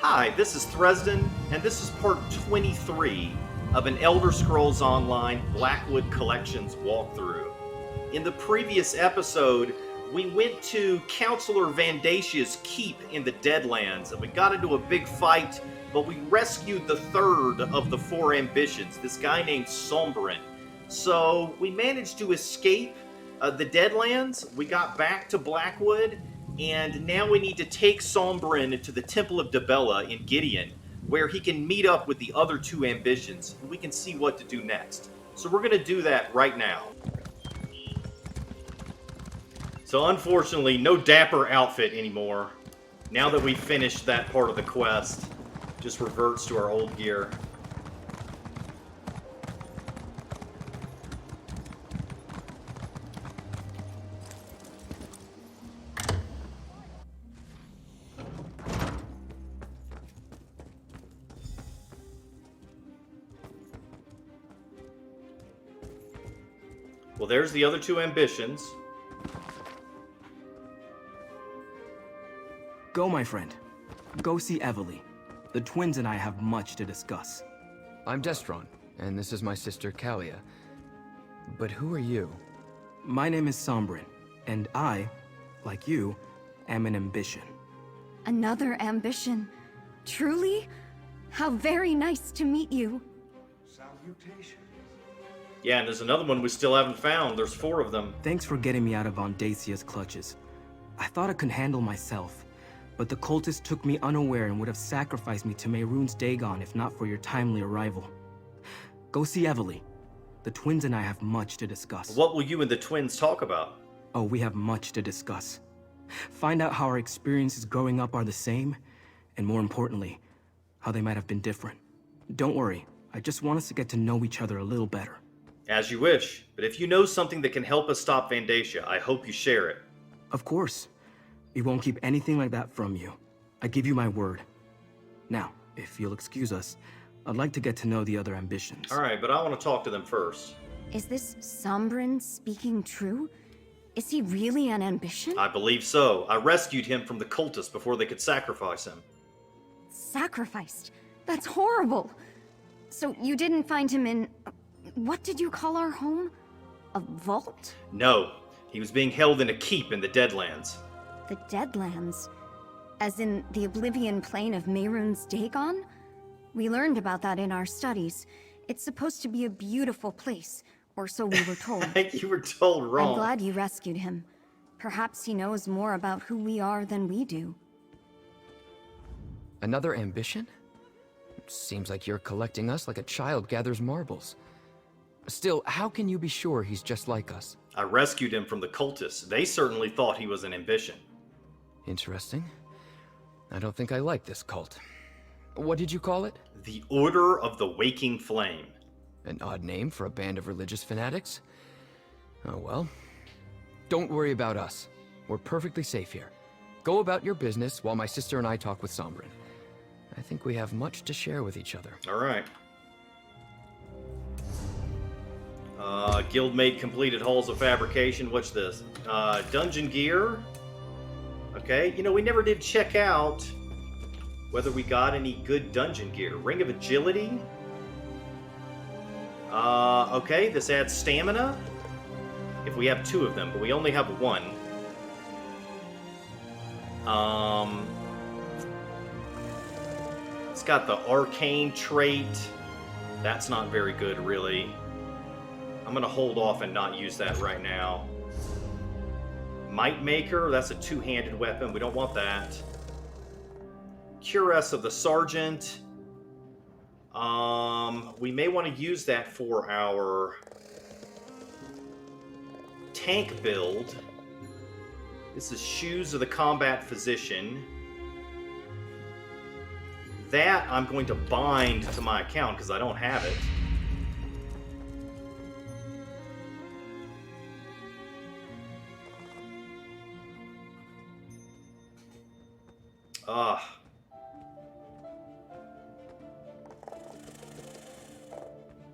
Hi, this is Thresden, and this is part 23 of an Elder Scrolls Online Blackwood Collections walkthrough. In the previous episode, we went to Counselor Vandasia's keep in the Deadlands, and we got into a big fight, but we rescued the third of the four ambitions, this guy named Sombren. So we managed to escape the Deadlands, we got back to Blackwood, and now we need to take Sombren to the Temple of Dibella in Gideon, where he can meet up with the other two ambitions, and we can see what to do next. So we're going to do that right now. So unfortunately, no dapper outfit anymore. Now that we've finished that part of the quest, just reverts to our old gear. Well, there's the other two ambitions. Go, my friend. Go see Evely. The twins and I have much to discuss. I'm Destron, and this is my sister Kalia. But who are you? My name is Sombren, and I, like you, am an ambition. Another ambition? Truly? How very nice to meet you. Salutations. Yeah, and there's another one we still haven't found. There's four of them. Thanks for getting me out of Ondasia's clutches. I thought I could handle myself, but the cultists took me unaware and would have sacrificed me to Mehrunes Dagon if not for your timely arrival. Go see Evely. The twins and I have much to discuss. What will you and the twins talk about? Oh, we have much to discuss. Find out how our experiences growing up are the same, and more importantly, how they might have been different. Don't worry, I just want us to get to know each other a little better. As you wish, but if you know something that can help us stop Vandasia, I hope you share it. Of course. We won't keep anything like that from you. I give you my word. Now, if you'll excuse us, I'd like to get to know the other ambitions. Alright, but I want to talk to them first. Is this Sombren speaking true? Is he really an ambition? I believe so. I rescued him from the cultists before they could sacrifice him. Sacrificed? That's horrible! So you didn't find him in... what did you call our home? A vault? No, he was being held in a keep in the Deadlands. The Deadlands? As in the Oblivion Plane of Mehrunes Dagon? We learned about that in our studies. It's supposed to be a beautiful place, or so we were told. You were told wrong. I'm glad you rescued him. Perhaps he knows more about who we are than we do. Another ambition? Seems like you're collecting us like a child gathers marbles. Still, how can you be sure he's just like us? I rescued him from the cultists. They certainly thought he was an ambition. Interesting. I don't think I like this cult. What did you call it? The Order of the Waking Flame. An odd name for a band of religious fanatics? Oh well. Don't worry about us. We're perfectly safe here. Go about your business while my sister and I talk with Sombren. I think we have much to share with each other. Alright. Guildmate completed Halls of Fabrication. What's this? Dungeon gear. Okay, you know, we never did check out whether we got any good dungeon gear. Ring of Agility. Okay, this adds stamina. If we have two of them, but we only have one. It's got the arcane trait. That's not very good, really. I'm gonna hold off and not use that right now. Might Maker, that's a two-handed weapon. We don't want that. Cuirass of the Sergeant. We may want to use that for our tank build. This is Shoes of the Combat Physician. That I'm going to bind to my account because I don't have it.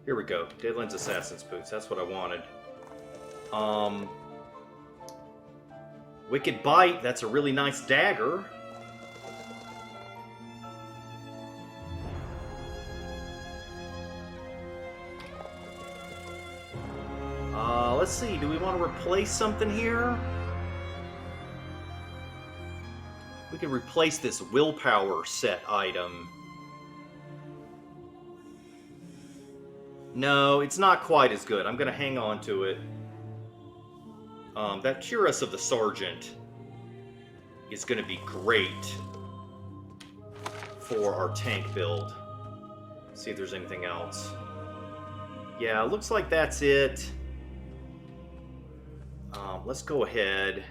Here we go. Deadlands Assassin's Boots. That's what I wanted. Wicked Bite. That's a really nice dagger. let's see. Do we want to replace something here? We can replace this willpower set item. No, it's not quite as good. I'm going to hang on to it. That Cuirass of the Sergeant is going to be great for our tank build. Let's see if there's anything else. Yeah, looks like that's it. Let's go ahead.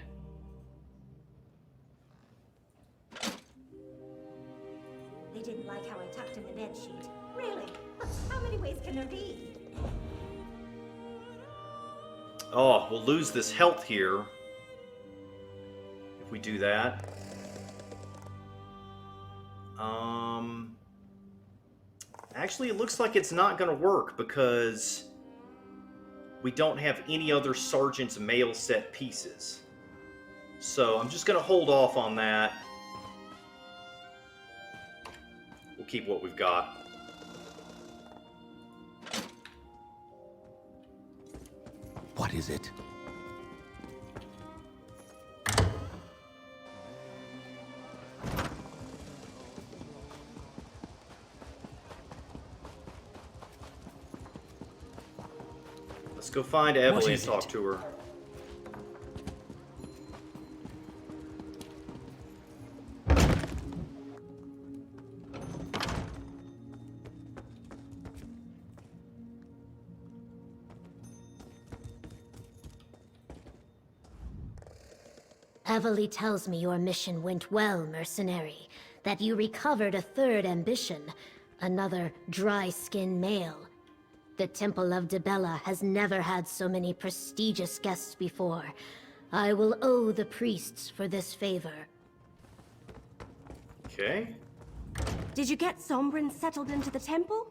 They didn't like how I tucked in the bed sheet. Really? How many ways can there be? Oh, we'll lose this health here if we do that. Actually, it looks like it's not going to work because we don't have any other Sergeant's mail set pieces. So I'm just going to hold off on that. We'll keep what we've got. What is it? Let's go find Evelyn and is talk it? to her. Evely tells me your mission went well, mercenary. That you recovered a third ambition, another dry-skin male. The Temple of Dibella has never had so many prestigious guests before. I will owe the priests for this favor. Okay. Did you get Sombren settled into the temple?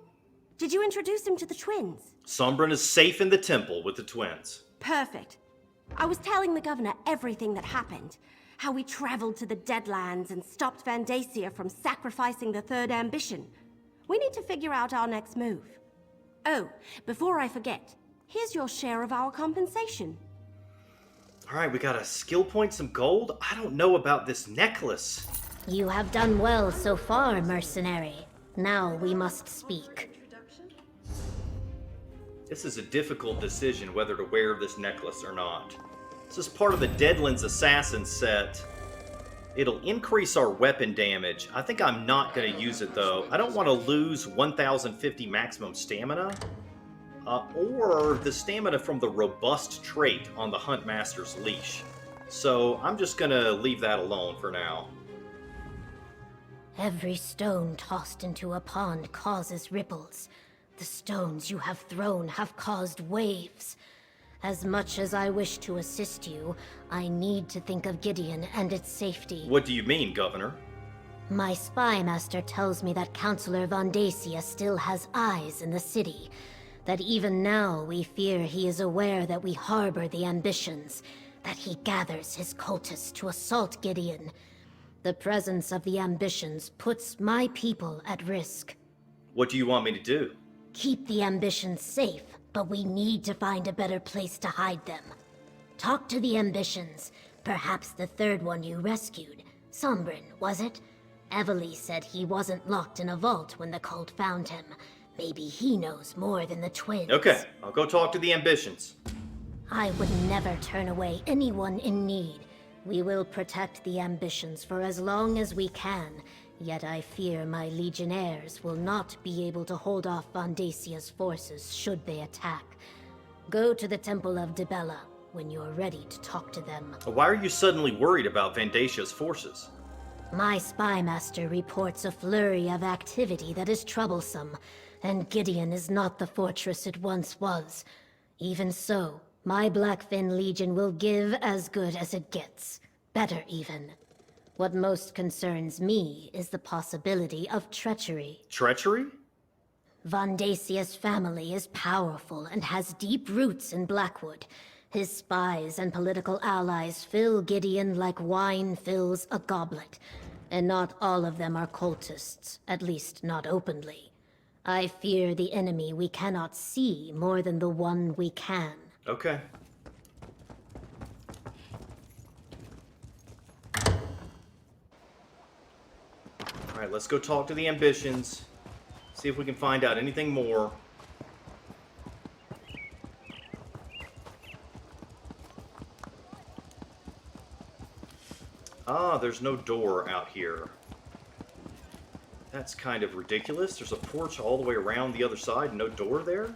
Did you introduce him to the twins? Sombren is safe in the temple with the twins. Perfect. I was telling the governor everything that happened. How we traveled to the Deadlands and stopped Vandacia from sacrificing the third ambition. We need to figure out our next move. Oh, before I forget, here's your share of our compensation. Alright, we got a skill point, some gold. I don't know about this necklace. You have done well so far, mercenary. Now we must speak. This is a difficult decision whether to wear this necklace or not. This is part of the Deadlands Assassin set. It'll increase our weapon damage. I think I'm not going to use it though. I don't want to lose 1050 maximum stamina. Or the stamina from the robust trait on the Huntmaster's leash. So I'm just going to leave that alone for now. Every stone tossed into a pond causes ripples. The stones you have thrown have caused waves. As much as I wish to assist you, I need to think of Gideon and its safety. What do you mean, Governor? My Spymaster tells me that Councillor Vandacia still has eyes in the city. That even now we fear he is aware that we harbor the ambitions. That he gathers his cultists to assault Gideon. The presence of the ambitions puts my people at risk. What do you want me to do? Keep the ambitions safe, but we need to find a better place to hide them. Talk to the ambitions. Perhaps the third one you rescued. Sombren, was it? Evely said he wasn't locked in a vault when the cult found him. Maybe he knows more than the twins. Okay, I'll go talk to the ambitions. I would never turn away anyone in need. We will protect the ambitions for as long as we can. Yet I fear my legionnaires will not be able to hold off Vandacia's forces should they attack. Go to the Temple of Dibella when you're ready to talk to them. Why are you suddenly worried about Vandacia's forces? My Spymaster reports a flurry of activity that is troublesome, and Gideon is not the fortress it once was. Even so, my Blackfin Legion will give as good as it gets. Better even. What most concerns me is the possibility of treachery. Treachery? Vandacia's family is powerful and has deep roots in Blackwood. His spies and political allies fill Gideon like wine fills a goblet. And not all of them are cultists, at least not openly. I fear the enemy we cannot see more than the one we can. Okay. Alright, let's go talk to the ambitions. See if we can find out anything more. Ah, there's no door out here. That's kind of ridiculous. There's a porch all the way around the other side, no door there?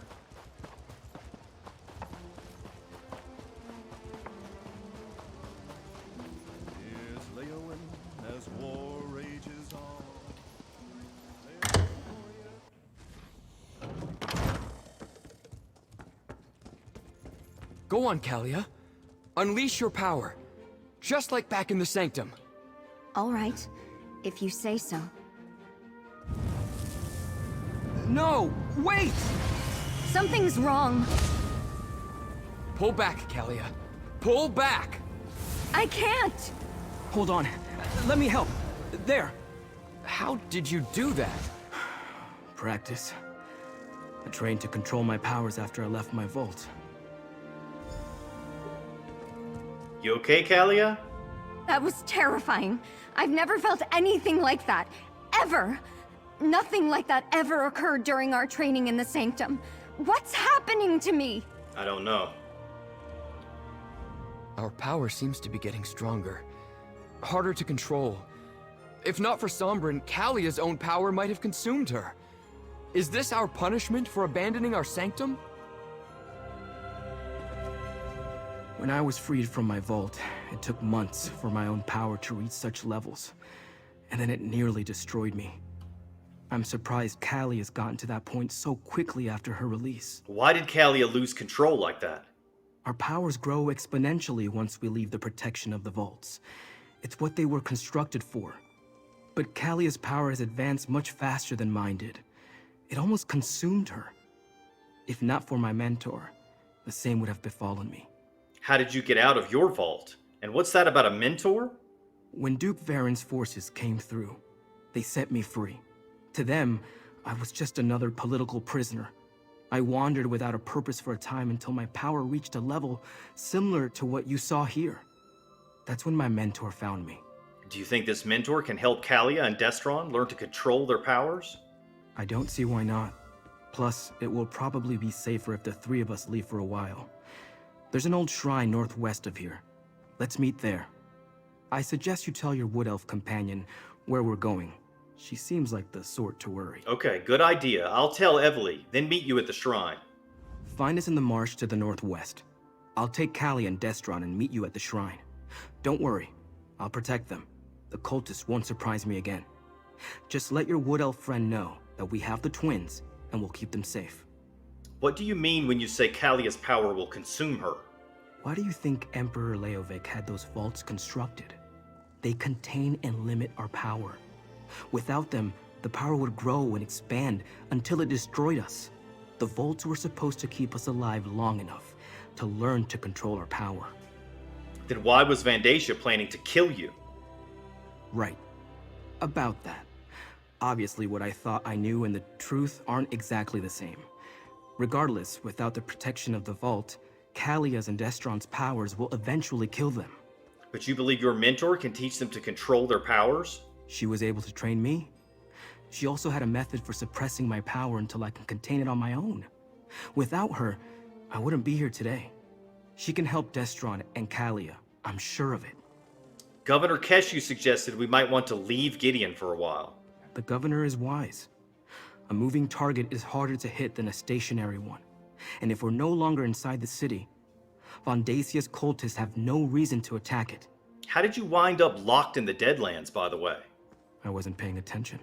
Go on, Kalia. Unleash your power. Just like back in the Sanctum. All right, if you say so. No! Wait! Something's wrong. Pull back, Kalia. Pull back! I can't! Hold on. Let me help. There. How did you do that? Practice. I trained to control my powers after I left my vault. You okay, Kalia? That was terrifying. I've never felt anything like that. Ever! Nothing like that ever occurred during our training in the Sanctum. What's happening to me? I don't know. Our power seems to be getting stronger. Harder to control. If not for Sombren, Kalia's own power might have consumed her. Is this our punishment for abandoning our Sanctum? When I was freed from my vault, it took months for my own power to reach such levels, and then it nearly destroyed me. I'm surprised Callie has gotten to that point so quickly after her release. Why did Kalia lose control like that? Our powers grow exponentially once we leave the protection of the vaults. It's what they were constructed for. But Kalia's power has advanced much faster than mine did. It almost consumed her. If not for my mentor, the same would have befallen me. How did you get out of your vault? And what's that about a mentor? When Duke Varen's forces came through, they set me free. To them, I was just another political prisoner. I wandered without a purpose for a time until my power reached a level similar to what you saw here. That's when my mentor found me. Do you think this mentor can help Kalia and Destron learn to control their powers? I don't see why not. Plus, it will probably be safer if the three of us leave for a while. There's an old shrine northwest of here. Let's meet there. I suggest you tell your wood elf companion where we're going. She seems like the sort to worry. Okay, good idea. I'll tell Evely, then meet you at the shrine. Find us in the marsh to the northwest. I'll take Callie and Destron and meet you at the shrine. Don't worry, I'll protect them. The cultists won't surprise me again. Just let your wood elf friend know that we have the twins, and we'll keep them safe. What do you mean when you say Kalia's power will consume her? Why do you think Emperor Leovic had those vaults constructed? They contain and limit our power. Without them, the power would grow and expand until it destroyed us. The vaults were supposed to keep us alive long enough to learn to control our power. Then why was Vandacia planning to kill you? Right. About that. Obviously, what I thought I knew and the truth aren't exactly the same. Regardless, without the protection of the vault, Kalia's and Destron's powers will eventually kill them. But you believe your mentor can teach them to control their powers? She was able to train me. She also had a method for suppressing my power until I can contain it on my own. Without her, I wouldn't be here today. She can help Destron and Kalia, I'm sure of it. Governor Keshu suggested we might want to leave Gideon for a while. The governor is wise. A moving target is harder to hit than a stationary one. And if we're no longer inside the city, Vandacia's cultists have no reason to attack it. How did you wind up locked in the Deadlands, by the way? I wasn't paying attention.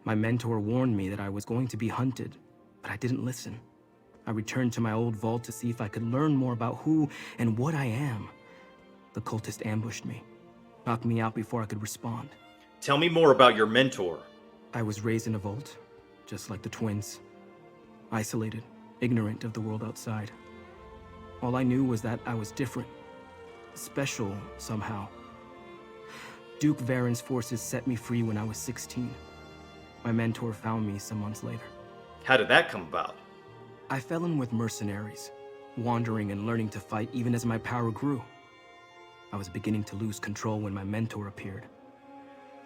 My mentor warned me that I was going to be hunted, but I didn't listen. I returned to my old vault to see if I could learn more about who and what I am. The cultist ambushed me, knocked me out before I could respond. Tell me more about your mentor. I was raised in a vault, just like the twins. Isolated, ignorant of the world outside. All I knew was that I was different. Special, somehow. Duke Varen's forces set me free when I was 16. My mentor found me some months later. How did that come about? I fell in with mercenaries, wandering and learning to fight even as my power grew. I was beginning to lose control when my mentor appeared.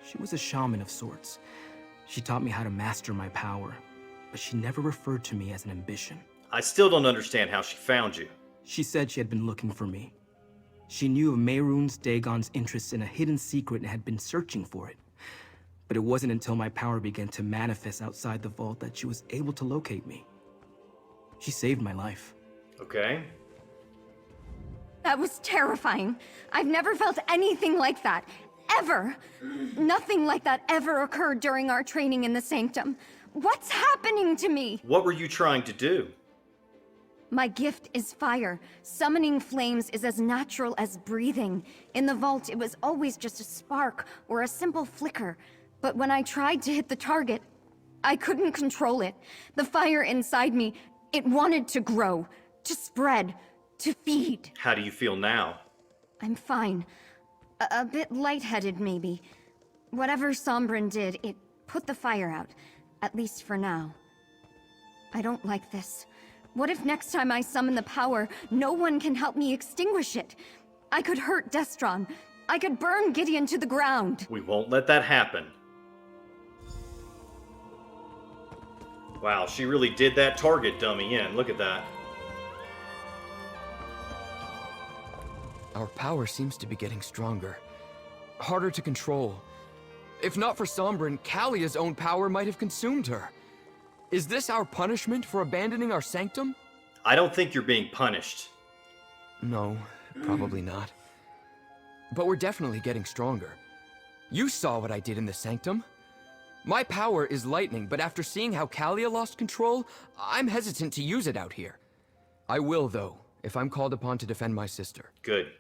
She was a shaman of sorts. She taught me how to master my power, but she never referred to me as an ambition. I still don't understand how she found you. She said she had been looking for me. She knew of Mehrunes Dagon's interest in a hidden secret and had been searching for it. But it wasn't until my power began to manifest outside the vault that she was able to locate me. She saved my life. Okay. That was terrifying. I've never felt anything like that. Ever. Nothing like that ever occurred during our training in the Sanctum. What's happening to me? What were you trying to do? My gift is fire. Summoning flames is as natural as breathing. In the vault, it was always just a spark or a simple flicker. But when I tried to hit the target, I couldn't control it. The fire inside me, it wanted to grow, to spread, to feed. How do you feel now? I'm fine. A bit lightheaded, maybe. Whatever Sombren did, it put the fire out. At least for now. I don't like this. What if next time I summon the power, no one can help me extinguish it? I could hurt Destron. I could burn Gideon to the ground. We won't let that happen. Wow, she really did that target dummy in. Look at that. Our power seems to be getting stronger. Harder to control. If not for Sombren, Kalia's own power might have consumed her. Is this our punishment for abandoning our sanctum? I don't think you're being punished. No, probably not. But we're definitely getting stronger. You saw what I did in the sanctum. My power is lightning, but after seeing how Kalia lost control, I'm hesitant to use it out here. I will, though, if I'm called upon to defend my sister. Good.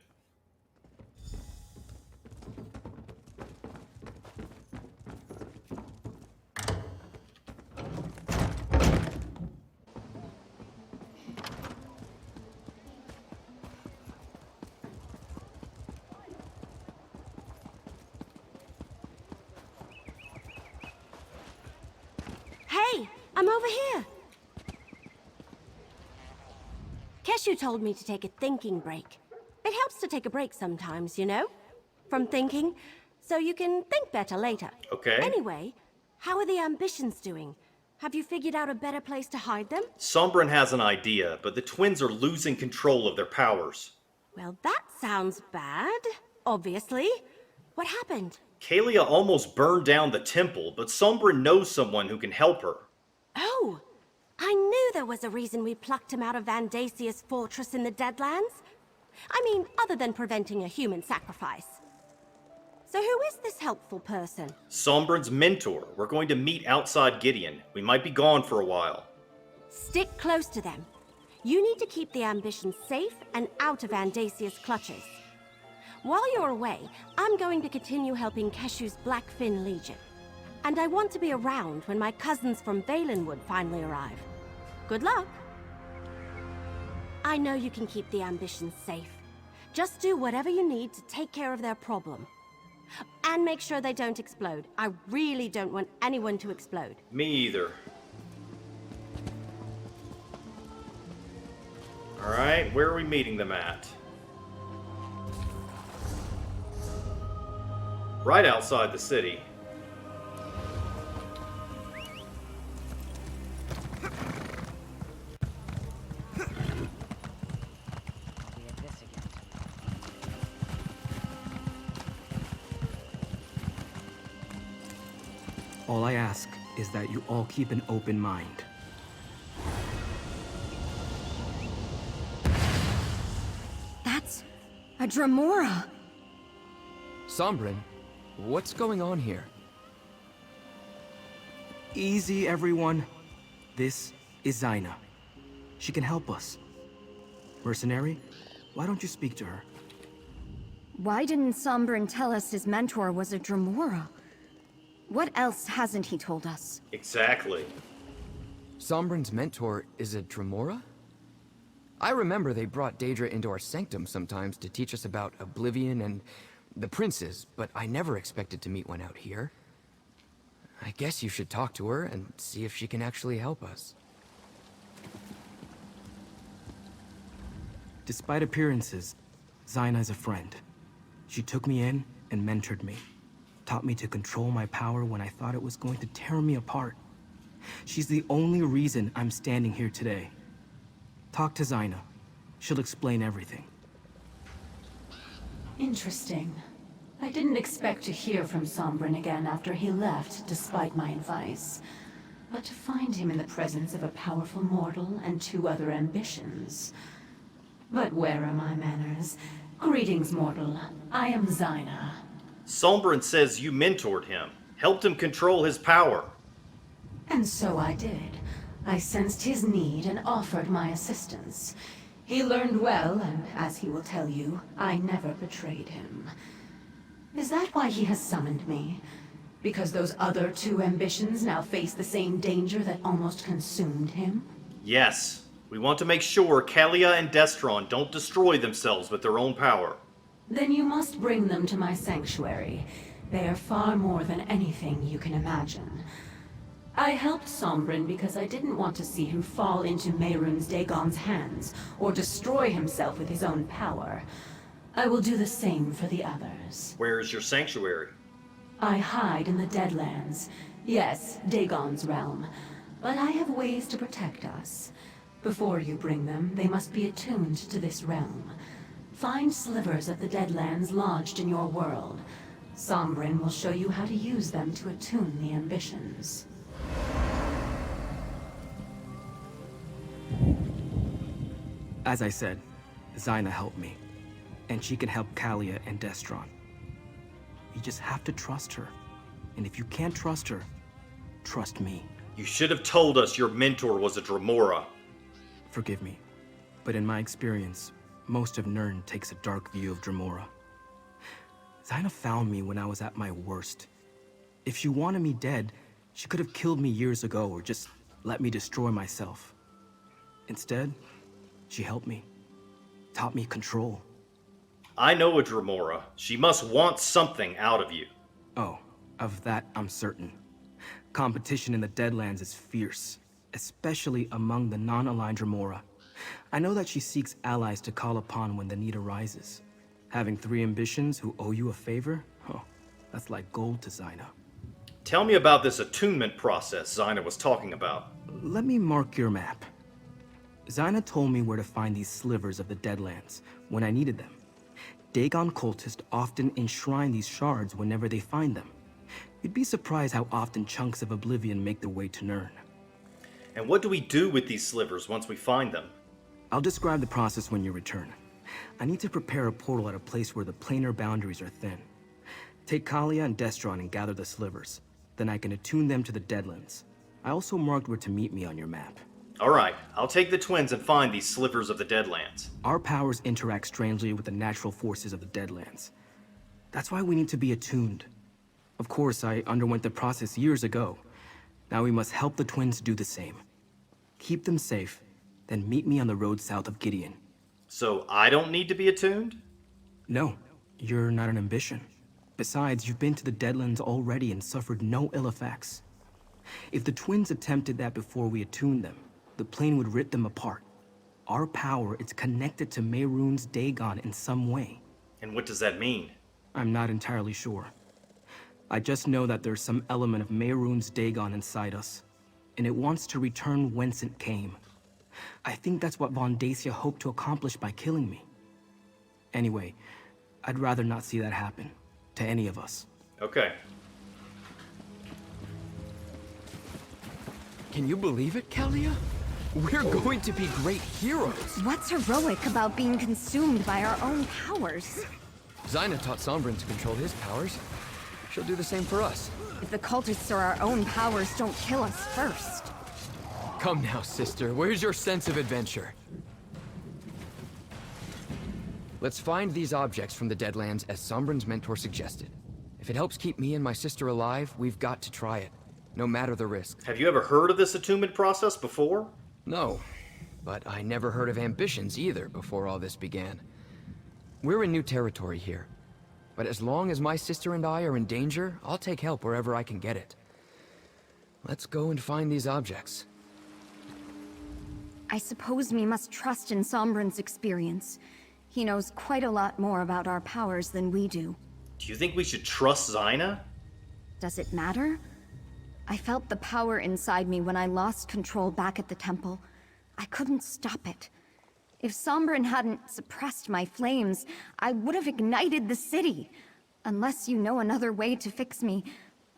Hey, I'm over here. Keshu told me to take a thinking break. It helps to take a break sometimes, you know? From thinking, so you can think better later. Okay. Anyway, how are the ambitions doing? Have you figured out a better place to hide them? Sombren has an idea, but the twins are losing control of their powers. Well, that sounds bad, obviously. What happened? Kalia almost burned down the temple, but Sombren knows someone who can help her. Oh, I knew there was a reason we plucked him out of Vandasia's fortress in the Deadlands. I mean, other than preventing a human sacrifice. So who is this helpful person? Sombren's mentor. We're going to meet outside Gideon. We might be gone for a while. Stick close to them. You need to keep the ambition safe and out of Vandasia's clutches. While you're away, I'm going to continue helping Keshu's Blackfin Legion. And I want to be around when my cousins from Valenwood finally arrive. Good luck. I know you can keep the ambitions safe. Just do whatever you need to take care of their problem. And make sure they don't explode. I really don't want anyone to explode. Me either. Alright, where are we meeting them at? Right outside the city. All I ask is that you all keep an open mind. That's a Dremora. Sombren, what's going on here? Easy, everyone. This is Zaina. She can help us. Mercenary, why don't you speak to her? Why didn't Sombren tell us his mentor was a Dremora? What else hasn't he told us? Exactly. Sombren's mentor is a Dremora? I remember they brought Daedra into our sanctum sometimes to teach us about Oblivion and the princes, but I never expected to meet one out here. I guess you should talk to her and see if she can actually help us. Despite appearances, Zaina is a friend. She took me in and mentored me. taught me to control my power when I thought it was going to tear me apart. She's the only reason I'm standing here today. Talk to Zaina. She'll explain everything. Interesting. I didn't expect to hear from Sombren again after he left, despite my advice. But to find him in the presence of a powerful mortal and 2 other ambitions. But where are my manners? Greetings, mortal. I am Zaina. Sombren says you mentored him, helped him control his power. And so I did. I sensed his need and offered my assistance. He learned well, and as he will tell you, I never betrayed him. Is that why he has summoned me? Because those other 2 ambitions now face the same danger that almost consumed him? Yes. We want to make sure Kalia and Destron don't destroy themselves with their own power. Then you must bring them to my sanctuary. They are far more than anything you can imagine. I helped Sombren because I didn't want to see him fall into Mehrunes Dagon's hands, or destroy himself with his own power. I will do the same for the others. Where is your sanctuary? I hide in the Deadlands. Yes, Dagon's realm. But I have ways to protect us. Before you bring them, they must be attuned to this realm. Find slivers of the Deadlands lodged in your world. Sombren will show you how to use them to attune the ambitions. As I said, Zaina helped me. And she can help Kalia and Destron. You just have to trust her. And if you can't trust her, trust me. You should have told us your mentor was a Dremora. Forgive me, but in my experience, most of Nirn takes a dark view of Dremora. Zaina found me when I was at my worst. If she wanted me dead, she could have killed me years ago or just let me destroy myself. Instead, she helped me, taught me control. I know a Dremora. She must want something out of you. Oh, of that I'm certain. Competition in the Deadlands is fierce, especially among the non-aligned Dremora. I know that she seeks allies to call upon when the need arises. Having 3 ambitions who owe you a favor? Oh, that's like gold to Zaina. Tell me about this attunement process Zaina was talking about. Let me mark your map. Zaina told me where to find these slivers of the Deadlands when I needed them. Dagon cultists often enshrine these shards whenever they find them. You'd be surprised how often chunks of oblivion make their way to Nirn. And what do we do with these slivers once we find them? I'll describe the process when you return. I need to prepare a portal at a place where the planar boundaries are thin. Take Kalia and Destron and gather the slivers. Then I can attune them to the Deadlands. I also marked where to meet me on your map. Alright, I'll take the twins and find these slivers of the Deadlands. Our powers interact strangely with the natural forces of the Deadlands. That's why we need to be attuned. Of course, I underwent the process years ago. Now we must help the twins do the same. Keep them safe, then meet me on the road south of Gideon. So I don't need to be attuned? No, you're not an ambition. Besides, you've been to the Deadlands already and suffered no ill effects. If the twins attempted that before we attuned them, the plane would rip them apart. Our power is connected to Mehrunes Dagon in some way. And what does that mean? I'm not entirely sure. I just know that there's some element of Mehrunes Dagon inside us, and it wants to return whence it came. I think that's what Von Dacia hoped to accomplish by killing me. Anyway, I'd rather not see that happen to any of us. Okay. Can you believe it, Kalia? We're going to be great heroes. What's heroic about being consumed by our own powers? Zaina taught Sombren to control his powers. She'll do the same for us. If the cultists or our own powers don't kill us first. Come now, sister. Where's your sense of adventure? Let's find these objects from the Deadlands as Sombren's mentor suggested. If it helps keep me and my sister alive, we've got to try it, no matter the risk. Have you ever heard of this attunement process before? No, but I never heard of ambitions either before all this began. We're in new territory here, but as long as my sister and I are in danger, I'll take help wherever I can get it. Let's go and find these objects. I suppose we must trust in Sombren's experience. He knows quite a lot more about our powers than we do. Do you think we should trust Zaina? Does it matter? I felt the power inside me when I lost control back at the temple. I couldn't stop it. If Sombren hadn't suppressed my flames, I would have ignited the city. Unless you know another way to fix me,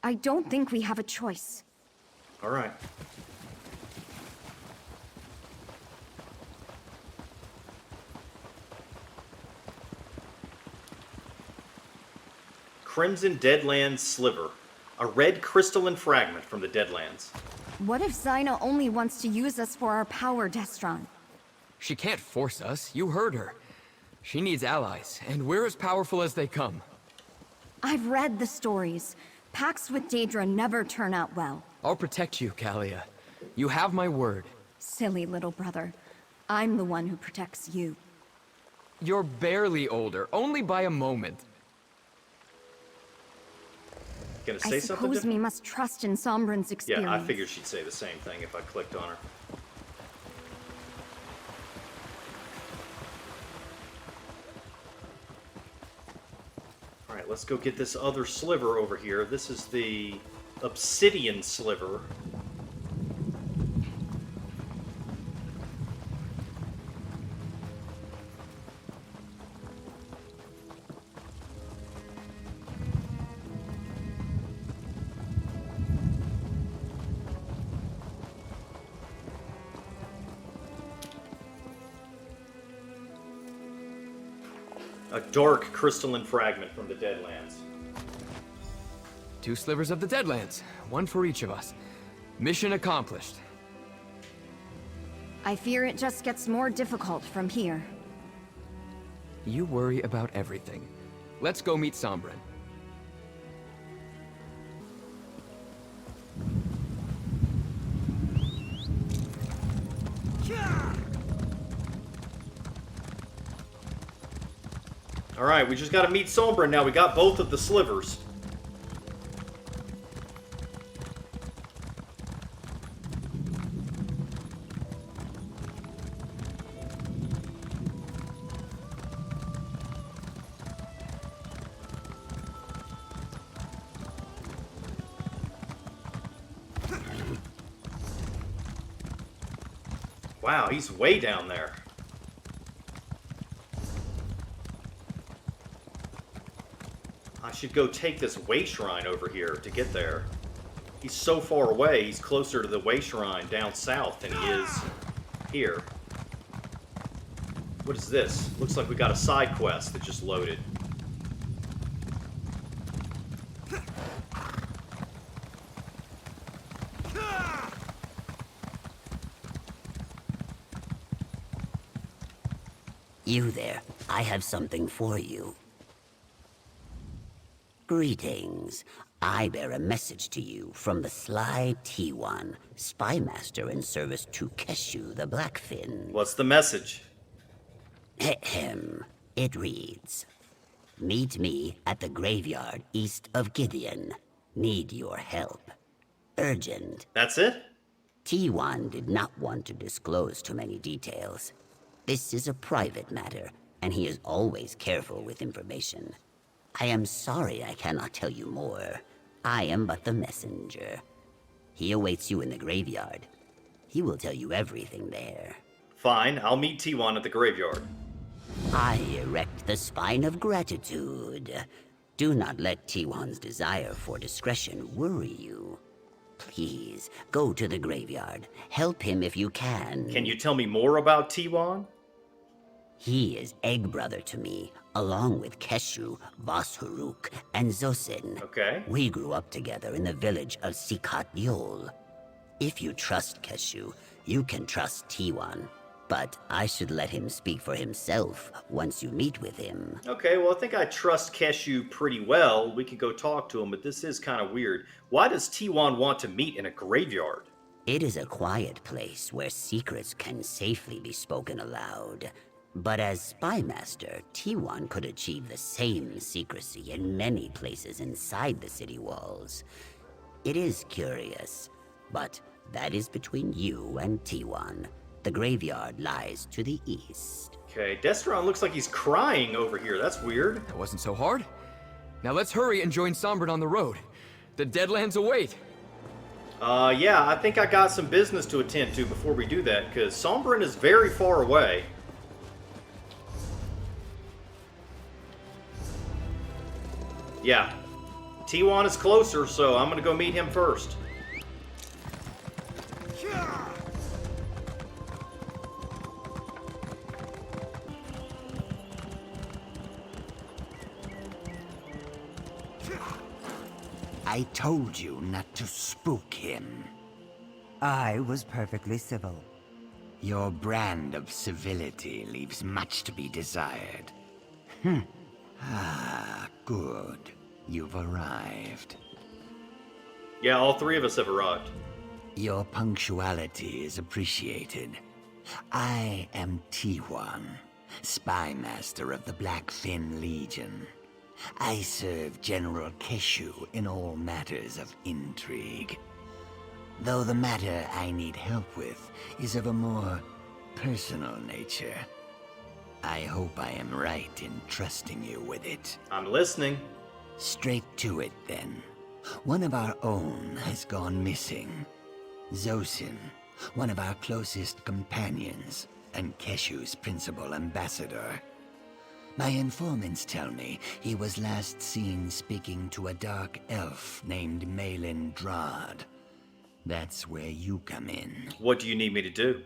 I don't think we have a choice. All right. Crimson Deadlands Sliver. A red crystalline fragment from the Deadlands. What if Zyna only wants to use us for our power, Destron? She can't force us. You heard her. She needs allies, and we're as powerful as they come. I've read the stories. Pacts with Daedra never turn out well. I'll protect you, Kalia. You have my word. Silly little brother. I'm the one who protects you. You're barely older, only by a moment. Gonna say I something suppose different? we must trust in Sombren's experience. Yeah, I figured she'd say the same thing if I clicked on her. Alright, let's go get this other sliver over here. This is the Obsidian Sliver. A dark crystalline fragment from the Deadlands. 2 slivers of the Deadlands, one for each of us. Mission accomplished. I fear it just gets more difficult from here. You worry about everything. Let's go meet Sombren. Alright, we just gotta meet Sombren now. We got both of the slivers. Wow, he's way down there. I should go take this way shrine over here to get there. He's so far away, he's closer to the way shrine down south than he is here. What is this? Looks like we got a side quest that just loaded. You there, I have something for you. Greetings. I bear a message to you from the sly T1, Spymaster in service to Keshu the Blackfin. What's the message? Ahem. It reads, meet me at the graveyard east of Gideon. Need your help. Urgent. That's it? T1 did not want to disclose too many details. This is a private matter, and he is always careful with information. I am sorry I cannot tell you more. I am but the messenger. He awaits you in the graveyard. He will tell you everything there. Fine, I'll meet T1 at the graveyard. I erect the spine of gratitude. Do not let T1's desire for discretion worry you. Please, go to the graveyard. Help him if you can. Can you tell me more about T1? He is egg brother to me, along with Keshu, Vasharuk, and Zosin. Okay. We grew up together in the village of Sikat Yol. If you trust Keshu, you can trust T1. But I should let him speak for himself once you meet with him. Okay, well, I think I trust Keshu pretty well. We could go talk to him, but this is kind of weird. Why does T1 want to meet in a graveyard? It is a quiet place where secrets can safely be spoken aloud. But as Spymaster, T1 could achieve the same secrecy in many places inside the city walls. It is curious, but that is between you and T1. The graveyard lies to the east. Okay, Destron looks like he's crying over here. That's weird. That wasn't so hard. Now let's hurry and join Sombren on the road. The Deadlands await. Yeah, I think I got some business to attend to before we do that, because Sombren is very far away. Yeah, T1 is closer, so I'm gonna go meet him first. I told you not to spook him. I was perfectly civil. Your brand of civility leaves much to be desired. Good. You've arrived. Yeah, all three of us have arrived. Your punctuality is appreciated. I am T1, Spymaster of the Blackfin Legion. I serve General Keshu in all matters of intrigue. Though the matter I need help with is of a more personal nature. I hope I am right in trusting you with it. I'm listening. Straight to it, then. One of our own has gone missing. Zosin, one of our closest companions, and Keshu's principal ambassador. My informants tell me he was last seen speaking to a dark elf named Malin Drad. That's where you come in. What do you need me to do?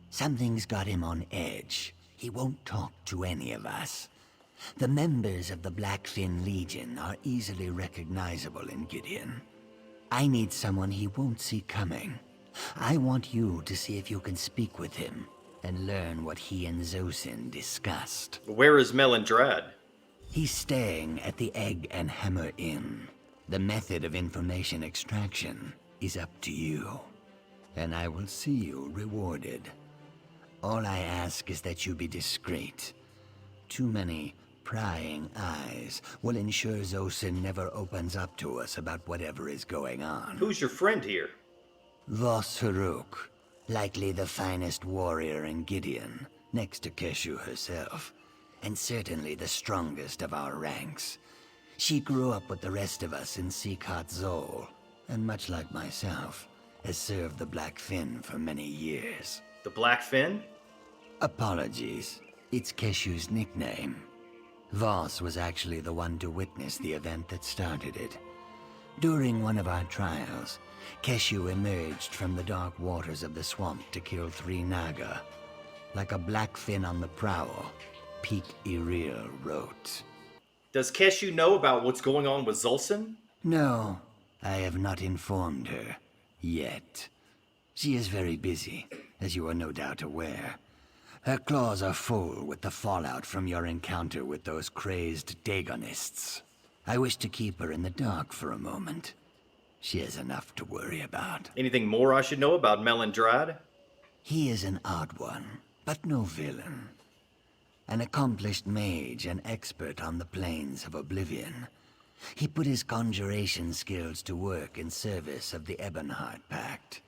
Something's got him on edge. He won't talk to any of us. The members of the Blackfin Legion are easily recognizable in Gideon. I need someone he won't see coming. I want you to see if you can speak with him and learn what he and Zosin discussed. Where is Melindrad? He's staying at the Egg and Hammer Inn. The method of information extraction is up to you, and I will see you rewarded. All I ask is that you be discreet. Too many prying eyes will ensure Zosin never opens up to us about whatever is going on. Who's your friend here? Vos Haruk, likely the finest warrior in Gideon, next to Keshu herself, and certainly the strongest of our ranks. She grew up with the rest of us in Sikhat Zol, and much like myself, has served the Blackfin for many years. The Blackfin? Apologies. It's Keshu's nickname. Voss was actually the one to witness the event that started it. During one of our trials, Keshu emerged from the dark waters of the swamp to kill 3 Naga. Like a Blackfin on the prowl, Peak Iril wrote. Does Keshu know about what's going on with Zulson? No, I have not informed her. Yet. She is very busy, as you are no doubt aware. Her claws are full with the fallout from your encounter with those crazed Dagonists. I wish to keep her in the dark for a moment. She has enough to worry about. Anything more I should know about Melindrad? He is an odd one, but no villain. An accomplished mage and expert on the plains of Oblivion. He put his conjuration skills to work in service of the Ebonheart Pact.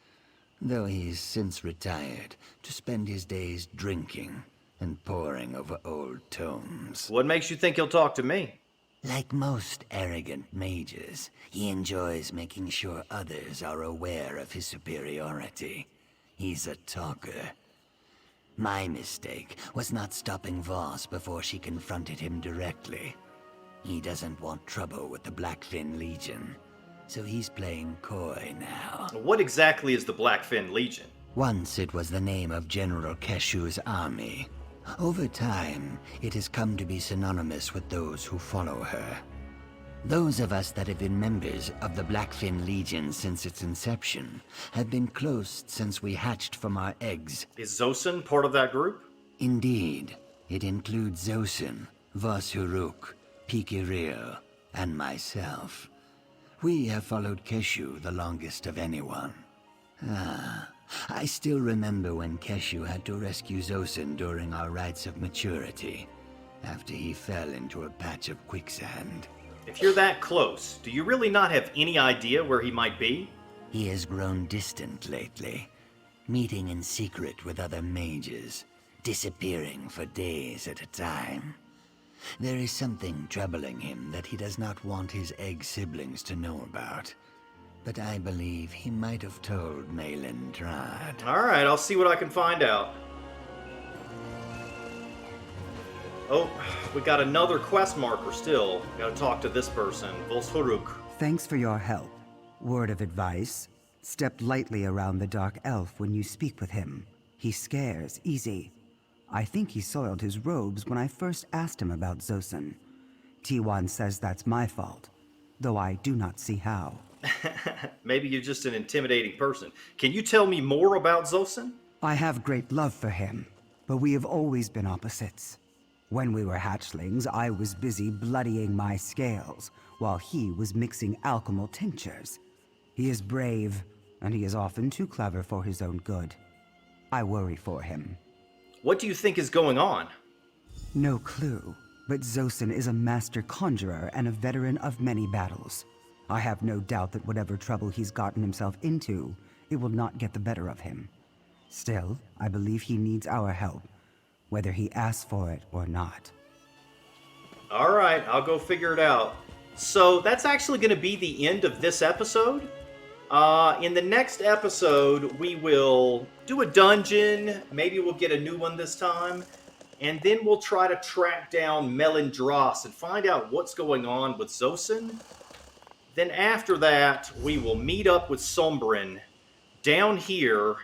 Though he's since retired to spend his days drinking and poring over old tomes. What makes you think he'll talk to me? Like most arrogant mages, he enjoys making sure others are aware of his superiority. He's a talker. My mistake was not stopping Voss before she confronted him directly. He doesn't want trouble with the Blackfin Legion, so he's playing coy now. What exactly is the Blackfin Legion? Once it was the name of General Keshu's army. Over time, it has come to be synonymous with those who follow her. Those of us that have been members of the Blackfin Legion since its inception have been close since we hatched from our eggs. Is Zosin part of that group? Indeed. It includes Zosin, Vos Haruk, Pikiril, and myself. We have followed Keshu the longest of anyone. I still remember when Keshu had to rescue Zosin during our rites of maturity, after he fell into a patch of quicksand. If you're that close, do you really not have any idea where he might be? He has grown distant lately, meeting in secret with other mages, disappearing for days at a time. There is something troubling him that he does not want his egg siblings to know about. But I believe he might have told Malin Trad. Alright, I'll see what I can find out. Oh, we got another quest marker still. Gotta talk to this person, Volshuruk. Thanks for your help. Word of advice, step lightly around the Dark Elf when you speak with him. He scares easy. I think he soiled his robes when I first asked him about Zosun. T1 says that's my fault, though I do not see how. Maybe you're just an intimidating person. Can you tell me more about Zosun? I have great love for him, but we have always been opposites. When we were hatchlings, I was busy bloodying my scales, while he was mixing alchemal tinctures. He is brave, and he is often too clever for his own good. I worry for him. What do you think is going on? No clue, but Zosun is a master conjurer and a veteran of many battles. I have no doubt that whatever trouble he's gotten himself into, it will not get the better of him. Still, I believe he needs our help, whether he asks for it or not. Alright, I'll go figure it out. So that's actually going to be the end of this episode. In the next episode, we will do a dungeon. Maybe we'll get a new one this time. And then we'll try to track down Melindras and find out what's going on with Zosun. Then after that, we will meet up with Sombren down here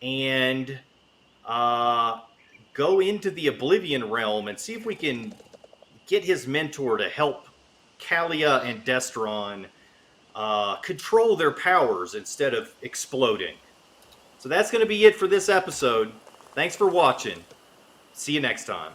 and go into the Oblivion Realm and see if we can get his mentor to help Kalia and Destron control their powers instead of exploding. So that's going to be it for this episode. Thanks for watching. See you next time.